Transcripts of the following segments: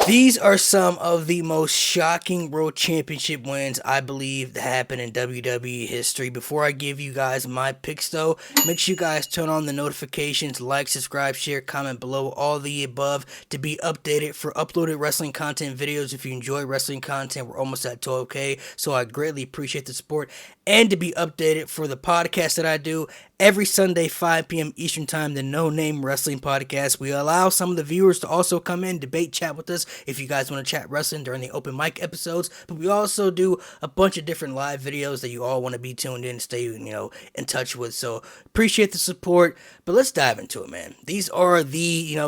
These are some of the most shocking World Championship wins I believe that happened in WWE history. Before I give you guys my picks though, make sure you guys turn on the notifications, like, subscribe, share, comment below, all the above to be updated for uploaded wrestling content videos. If you enjoy wrestling content, we're almost at 12K, so I greatly appreciate the support. And to be updated for the podcast that I do every Sunday, 5 p.m. Eastern Time, the No Name Wrestling Podcast. We allow some of the viewers to also come in, debate, chat with us if you guys want to chat wrestling during the open mic episodes. But we also do a bunch of different live videos that you all want to be tuned in, stay, in touch with. So appreciate the support. But let's dive into it, man. These are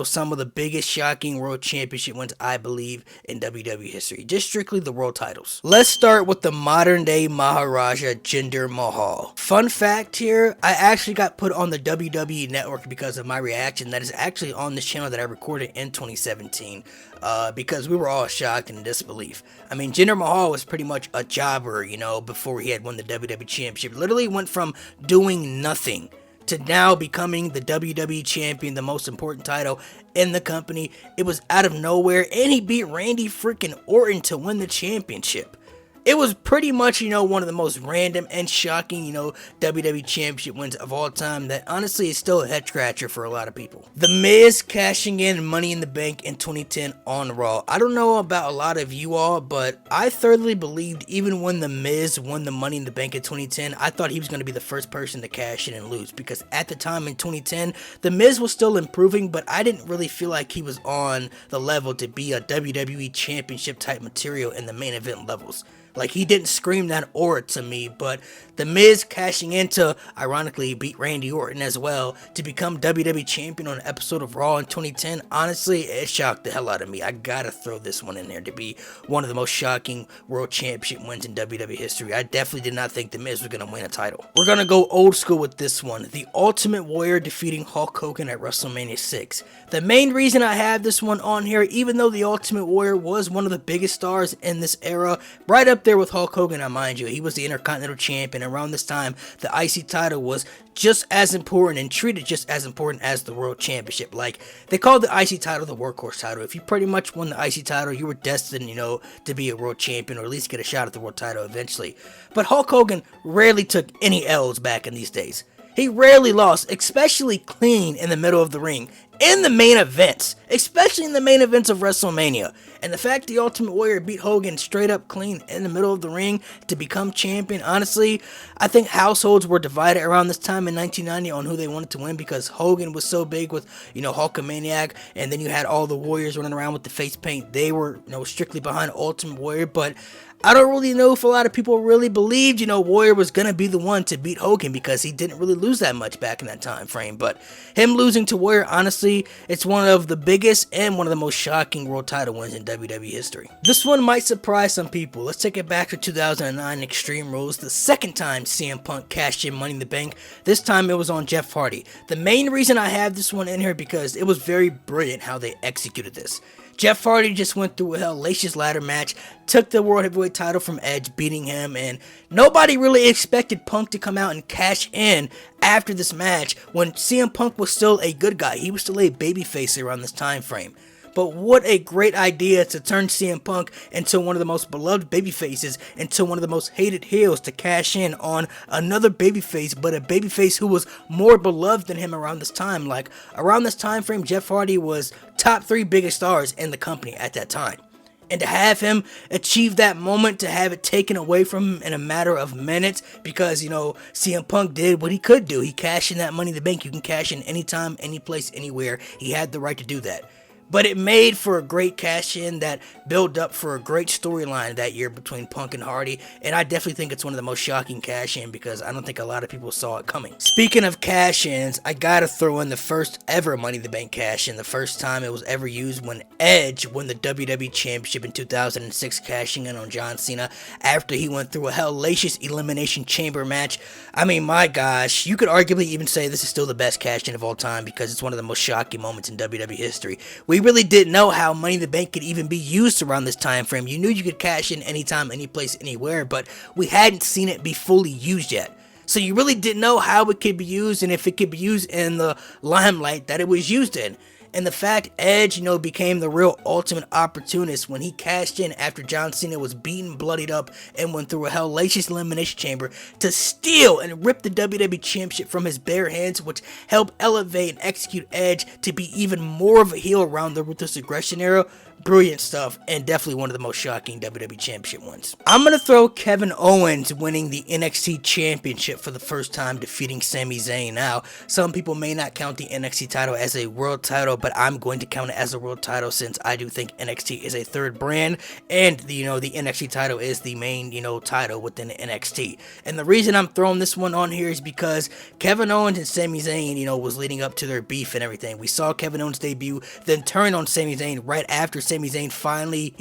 some of the biggest shocking World Championship wins, I believe, in WWE history. Just strictly the world titles. Let's start with the modern day Maharaja, Jinder Mahal. Fun fact here, I actually got put on the WWE network because of my reaction that is actually on this channel that I recorded in 2017 because we were all shocked and in disbelief. I mean, Jinder Mahal was pretty much a jobber, before he had won the WWE Championship. Literally went from doing nothing to now becoming the WWE Champion, the most important title in the company. It was out of nowhere, and he beat Randy freaking Orton to win the championship. It was pretty much, one of the most random and shocking, WWE Championship wins of all time that honestly is still a head scratcher for a lot of people. The Miz cashing in Money in the Bank in 2010 on Raw. I don't know about a lot of you all, but I thoroughly believed even when The Miz won the Money in the Bank in 2010, I thought he was going to be the first person to cash in and lose, because at the time in 2010, The Miz was still improving, but I didn't really feel like he was on the level to be a WWE Championship type material in the main event levels. Like, he didn't scream that aura to me, but The Miz cashing in to, ironically, beat Randy Orton as well to become WWE Champion on an episode of Raw in 2010, honestly, it shocked the hell out of me. I gotta throw this one in there to be one of the most shocking World Championship wins in WWE history. I definitely did not think The Miz was gonna win a title. We're gonna go old school with this one. The Ultimate Warrior defeating Hulk Hogan at WrestleMania 6. The main reason I have this one on here, even though the Ultimate Warrior was one of the biggest stars in this era, right up there with Hulk Hogan, I mind you, he was the Intercontinental Champion. Around this time, the IC title was just as important and treated just as important as the World Championship. Like, they called the IC title the workhorse title. If you pretty much won the IC title, you were destined, to be a world champion or at least get a shot at the world title eventually. But Hulk Hogan rarely took any L's back in these days. He rarely lost, especially clean in the middle of the ring, in the main events, especially in the main events of WrestleMania. And the fact the Ultimate Warrior beat Hogan straight up clean in the middle of the ring to become champion, honestly, I think households were divided around this time in 1990 on who they wanted to win, because Hogan was so big with, Hulkamaniac, and then you had all the Warriors running around with the face paint. They were, strictly behind Ultimate Warrior, but I don't really know if a lot of people really believed, Warrior was going to be the one to beat Hogan, because he didn't really lose that much back in that time frame. But him losing to Warrior, honestly, it's one of the biggest and one of the most shocking world title wins in WWE history. This one might surprise some people. Let's take it back to 2009 Extreme Rules, the second time CM Punk cashed in Money in the Bank. This time it was on Jeff Hardy. The main reason I have this one in here because it was very brilliant how they executed this. Jeff Hardy just went through a hellacious ladder match, took the World Heavyweight title from Edge, beating him, and nobody really expected Punk to come out and cash in after this match when CM Punk was still a good guy. He was still a babyface around this time frame. But what a great idea to turn CM Punk into one of the most beloved babyfaces, into one of the most hated heels, to cash in on another babyface, but a babyface who was more beloved than him around this time. Like, around this time frame, Jeff Hardy was top 3 biggest stars in the company at that time. And to have him achieve that moment, to have it taken away from him in a matter of minutes, because, CM Punk did what he could do. He cashed in that Money in the Bank. You can cash in anytime, any place, anywhere. He had the right to do that. But it made for a great cash-in that built up for a great storyline that year between Punk and Hardy. And I definitely think it's one of the most shocking cash-in because I don't think a lot of people saw it coming. Speaking of cash-ins, I gotta throw in the first ever Money in the Bank cash-in. The first time it was ever used when Edge won the WWE Championship in 2006, cashing in on John Cena after he went through a hellacious Elimination Chamber match. I mean, my gosh, you could arguably even say this is still the best cash-in of all time because it's one of the most shocking moments in WWE history. We really didn't know how Money in the Bank could even be used around this time frame. You knew you could cash in anytime, any place, anywhere, but we hadn't seen it be fully used yet. So you really didn't know how it could be used and if it could be used in the limelight that it was used in. And the fact Edge, became the real ultimate opportunist when he cashed in after John Cena was beaten, bloodied up, and went through a hellacious elimination chamber to steal and rip the WWE Championship from his bare hands, which helped elevate and execute Edge to be even more of a heel around the Ruthless Aggression era. Brilliant stuff, and definitely one of the most shocking WWE Championship wins. I'm going to throw Kevin Owens winning the NXT Championship for the first time, defeating Sami Zayn. Now, some people may not count the NXT title as a world title, but I'm going to count it as a world title since I do think NXT is a third brand, and the NXT title is the main, title within NXT. And the reason I'm throwing this one on here is because Kevin Owens and Sami Zayn, was leading up to their beef and everything. We saw Kevin Owens debut, then turn on Sami Zayn right after Sami Zayn finally,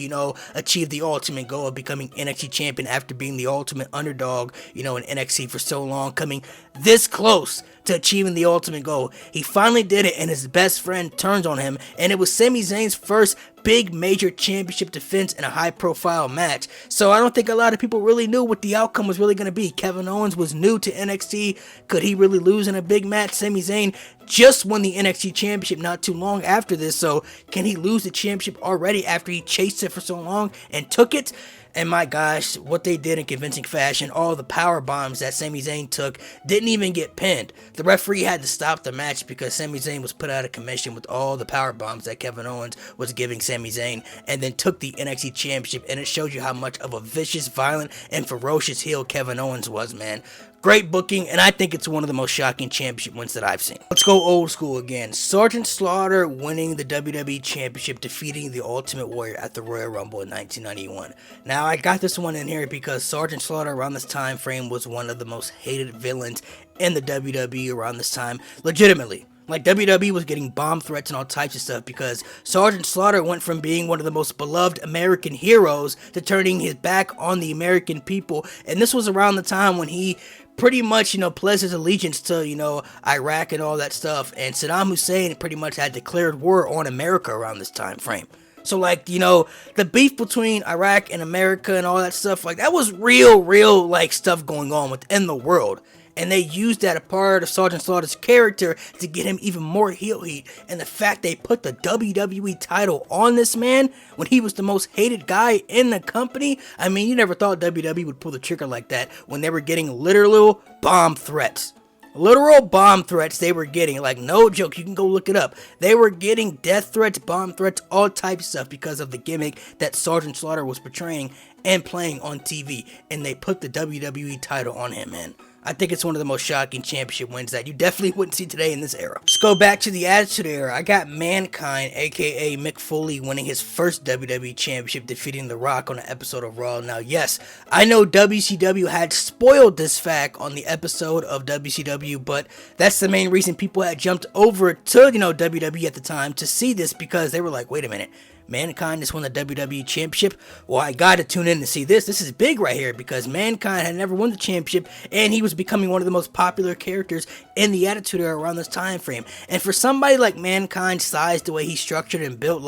achieved the ultimate goal of becoming NXT champion after being the ultimate underdog, in NXT for so long, coming this close to achieving the ultimate goal. He finally did it, and his best friend turns on him, and it was Sami Zayn's first big major championship defense in a high profile match. So I don't think a lot of people really knew what the outcome was really going to be. Kevin Owens was new to NXT. Could he really lose in a big match? Sami Zayn just won the NXT championship not too long after this, so can he lose the championship already after he chased it for so long and took it? And my gosh, what they did in convincing fashion, all the power bombs that Sami Zayn took didn't even get pinned. The referee had to stop the match because Sami Zayn was put out of commission with all the power bombs that Kevin Owens was giving Sami Zayn, and then took the NXT championship. And it showed you how much of a vicious, violent, and ferocious heel Kevin Owens was, man. Great booking, and I think it's one of the most shocking championship wins that I've seen. Let's go old school again. Sergeant Slaughter winning the WWE Championship, defeating the Ultimate Warrior at the Royal Rumble in 1991. Now, I got this one in here because Sergeant Slaughter around this time frame was one of the most hated villains in the WWE around this time, legitimately. Like, WWE was getting bomb threats and all types of stuff because Sergeant Slaughter went from being one of the most beloved American heroes to turning his back on the American people. And this was around the time when he pretty much, pledged his allegiance to, Iraq and all that stuff. And Saddam Hussein pretty much had declared war on America around this time frame. So, the beef between Iraq and America and all that stuff, that was real, stuff going on within the world. And they used that a part of Sergeant Slaughter's character to get him even more heel heat. And the fact they put the WWE title on this man when he was the most hated guy in the company. I mean, you never thought WWE would pull the trigger like that when they were getting literal bomb threats. Literal bomb threats they were getting, no joke, you can go look it up. They were getting death threats, bomb threats, all types of stuff because of the gimmick that Sergeant Slaughter was portraying and playing on TV. And they put the WWE title on him, man. I think it's one of the most shocking championship wins that you definitely wouldn't see today in this era. Let's go back to the Attitude Era. I got Mankind, aka Mick Foley, winning his first WWE Championship, defeating The Rock on an episode of Raw. Now, yes, I know WCW had spoiled this fact on the episode of WCW, but that's the main reason people had jumped over to, WWE at the time to see this, because they were like, wait a minute. Mankind just won the WWE Championship. Well, I gotta tune in to see this. This is big right here because Mankind had never won the championship, and he was becoming one of the most popular characters in the Attitude Era around this time frame. And for somebody like Mankind's size, the way he's structured and built,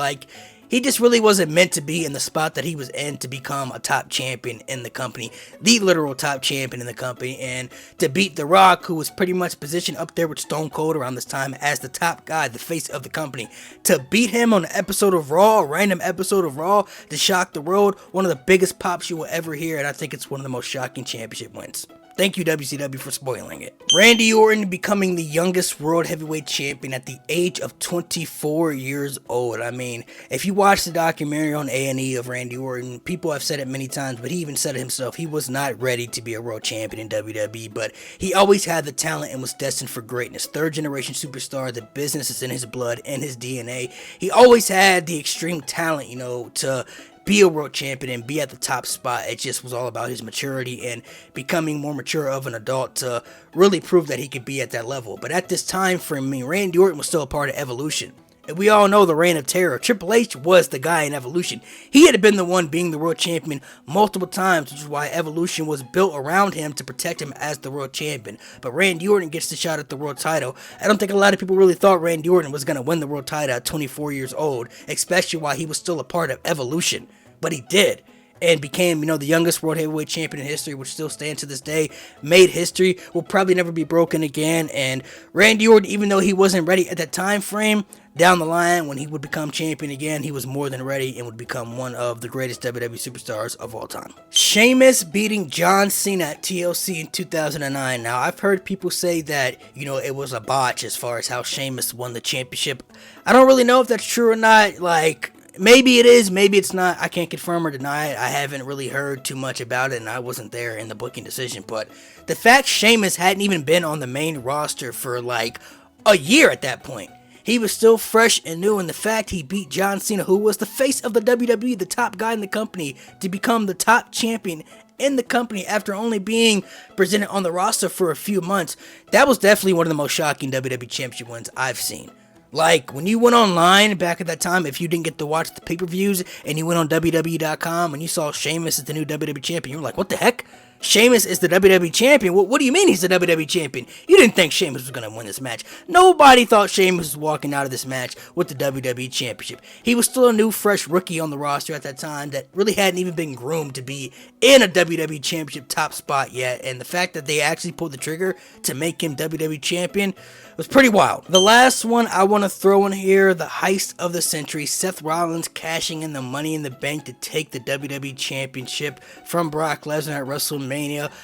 he just really wasn't meant to be in the spot that he was in to become a top champion in the company, the literal top champion in the company, and to beat The Rock, who was pretty much positioned up there with Stone Cold around this time as the top guy, the face of the company. To beat him on an episode of Raw, a random episode of Raw, to shock the world, one of the biggest pops you will ever hear, and I think it's one of the most shocking championship wins. Thank you, WCW, for spoiling it. Randy Orton becoming the youngest World Heavyweight Champion at the age of 24 years old. I mean, if you watch the documentary on A&E of Randy Orton, people have said it many times, but he even said it himself. He was not ready to be a World Champion in WWE, but he always had the talent and was destined for greatness. Third generation superstar, the business is in his blood and his DNA. He always had the extreme talent, to be a world champion and be at the top spot. It just was all about his maturity and becoming more mature of an adult to really prove that he could be at that level. But at this time frame, Randy Orton was still a part of Evolution. And we all know the Reign of Terror. Triple H was the guy in Evolution. He had been the one being the world champion multiple times, which is why Evolution was built around him to protect him as the world champion. But Randy Orton gets the shot at the world title. I don't think a lot of people really thought Randy Orton was going to win the world title at 24 years old, especially while he was still a part of Evolution. But he did. and became, the youngest world heavyweight champion in history, which still stands to this day, made history, will probably never be broken again. And Randy Orton, even though he wasn't ready at that time frame, down the line, when he would become champion again, he was more than ready and would become one of the greatest WWE superstars of all time. Sheamus beating John Cena at TLC in 2009. Now, I've heard people say that, it was a botch as far as how Sheamus won the championship. I don't really know if that's true or not. Like, maybe it is, maybe it's not. I can't confirm or deny it. I haven't really heard too much about it, and I wasn't there in the booking decision. But the fact Sheamus hadn't even been on the main roster for like a year at that point. He was still fresh and new, and the fact he beat John Cena, who was the face of the WWE, the top guy in the company, to become the top champion in the company after only being presented on the roster for a few months, that was definitely one of the most shocking WWE Championship wins I've seen. Like, when you went online back at that time, if you didn't get to watch the pay-per-views, and you went on WWE.com and you saw Sheamus as the new WWE Champion, you were like, what the heck? Sheamus is the WWE Champion? What do you mean he's the WWE Champion? You didn't think Sheamus was going to win this match. Nobody thought Sheamus was walking out of this match with the WWE Championship. He was still a new, fresh rookie on the roster at that time that really hadn't even been groomed to be in a WWE Championship top spot yet. And the fact that they actually pulled the trigger to make him WWE Champion was pretty wild. The last one I want to throw in here, the heist of the century, Seth Rollins cashing in the Money in the Bank to take the WWE Championship from Brock Lesnar at WrestleMania.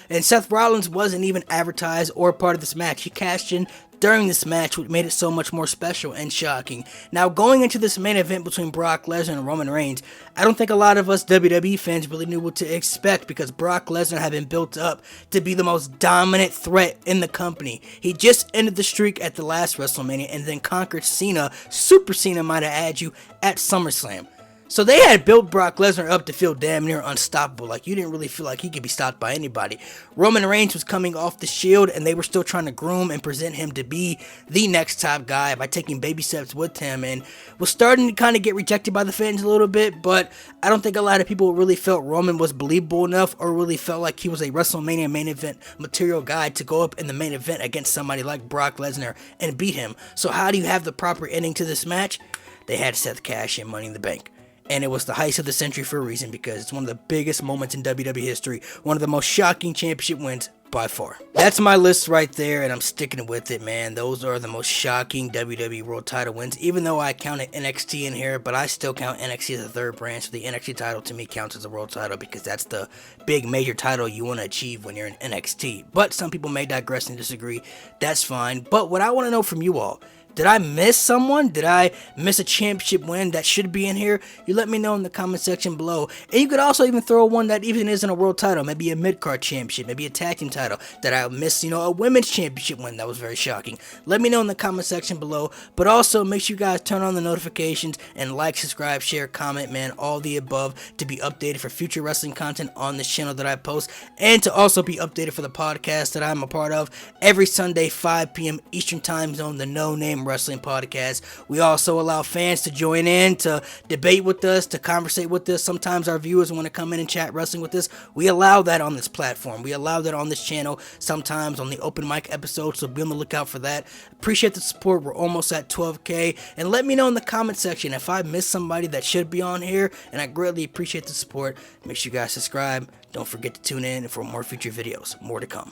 And Seth Rollins wasn't even advertised or part of this match. He cashed in during this match, which made it so much more special and shocking. Now, going into this main event between Brock Lesnar and Roman Reigns, I don't think a lot of us WWE fans really knew what to expect, because Brock Lesnar had been built up to be the most dominant threat in the company. He just ended the streak at the last WrestleMania and then conquered Cena, Super Cena might I add you, at SummerSlam. So they had built Brock Lesnar up to feel damn near unstoppable. Like, you didn't really feel like he could be stopped by anybody. Roman Reigns was coming off the Shield, and they were still trying to groom and present him to be the next top guy by taking baby steps with him, and was starting to kind of get rejected by the fans a little bit. But I don't think a lot of people really felt Roman was believable enough, or really felt like he was a WrestleMania main event material guy to go up in the main event against somebody like Brock Lesnar and beat him. So how do you have the proper ending to this match? They had Seth cash in Money in the Bank. And it was the heist of the century for a reason, because it's one of the biggest moments in WWE history, one of the most shocking championship wins by far. That's my list right there, and I'm sticking with it, man. Those are the most shocking WWE World Title wins, even though I counted NXT in here, but I still count NXT as a third brand, so the NXT title to me counts as a World Title, because that's the big major title you want to achieve when you're in NXT. But some people may digress and disagree. That's fine. But what I want to know from you all, did I miss someone? Did I miss a championship win that should be in here? You let me know in the comment section below. And you could also even throw one that even isn't a world title. Maybe a mid-card championship. Maybe a tag team title. That I missed, a women's championship win that was very shocking. Let me know in the comment section below. But also, make sure you guys turn on the notifications and like, subscribe, share, comment, man. All the above to be updated for future wrestling content on this channel that I post. And to also be updated for the podcast that I'm a part of every Sunday, 5 p.m. Eastern Time Zone, the No Name Wrestling Podcast. We also allow fans to join in, to debate with us, to conversate with us. Sometimes our viewers want to come in and chat wrestling with us. We allow that on this platform. We allow that on this channel, sometimes on the open mic episodes, so be on the lookout for that. Appreciate the support. We're almost at 12K. And let me know in the comment section if I missed somebody that should be on here, and I greatly appreciate the support. Make sure you guys subscribe. Don't forget to tune in for more future videos. More to come.